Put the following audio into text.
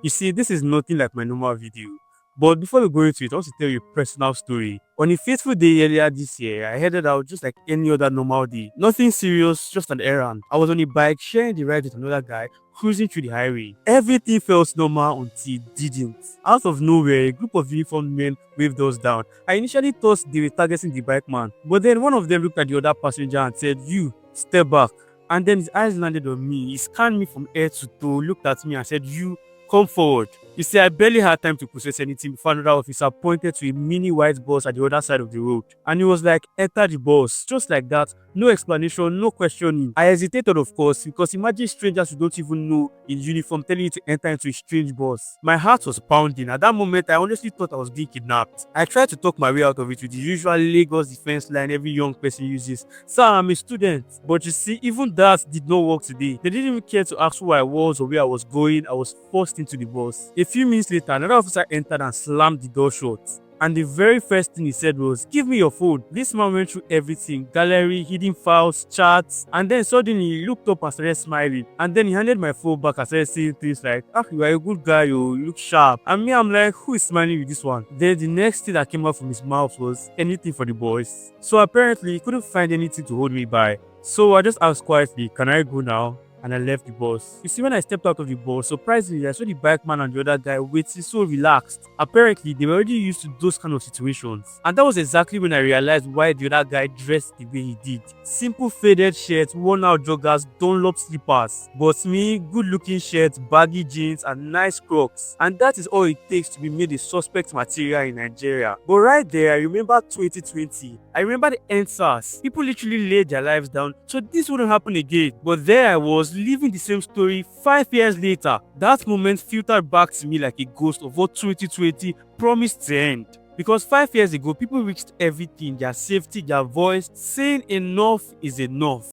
You see, this is nothing like my normal video. But before we go into it, I want to tell you a personal story. On a fateful day earlier this year, I headed out just like any other normal day. Nothing serious, just an errand. I was on a bike sharing the ride with another guy cruising through the highway. Everything felt normal until it didn't. Out of nowhere, a group of uniformed men waved us down. I initially thought they were targeting the bike man, but then one of them looked at the other passenger and said, "You, step back." And then his eyes landed on me. He scanned me from head to toe, looked at me and said, "You, come forward." You see, I barely had time to process anything before another officer pointed to a mini white bus at the other side of the road. And he was like, "Enter the bus." Just like that. No explanation, no questioning. I hesitated, of course, because imagine strangers you don't even know in uniform telling you to enter into a strange bus. My heart was pounding. At that moment, I honestly thought I was being kidnapped. I tried to talk my way out of it with the usual Lagos defense line every young person uses. "Sir, I'm a student." But you see, even that did not work today. They didn't even care to ask who I was or where I was going. I was forced into the bus. A few minutes later, another officer entered and slammed the door shut. And the very first thing he said was, "Give me your phone." This man went through everything: gallery, hidden files, chats, and then suddenly he looked up and started smiling. And then he handed my phone back and started saying things like, "Ah, you are a good guy, you look sharp." And me, I'm like, who is smiling with this one? Then the next thing that came out from his mouth was, "Anything for the boys." So apparently he couldn't find anything to hold me by. So I just asked quietly, "Can I go now?" And I left the bus. You see, when I stepped out of the bus, surprisingly, I saw the bike man and the other guy waiting so relaxed. Apparently, they were already used to those kind of situations. And that was exactly when I realized why the other guy dressed the way he did. Simple faded shirt, worn out joggers, Dunlop slippers. But me, good looking shirt, baggy jeans, and nice Crocs. And that is all it takes to be made a suspect material in Nigeria. But right there, I remember 2020. I remember the EndSARS. People literally laid their lives down, so this wouldn't happen again. But there I was, living the same story 5 years later. That moment filtered back to me like a ghost of what 2020 promised to end. Because 5 years ago, people reached everything: their safety, their voice, saying enough is enough.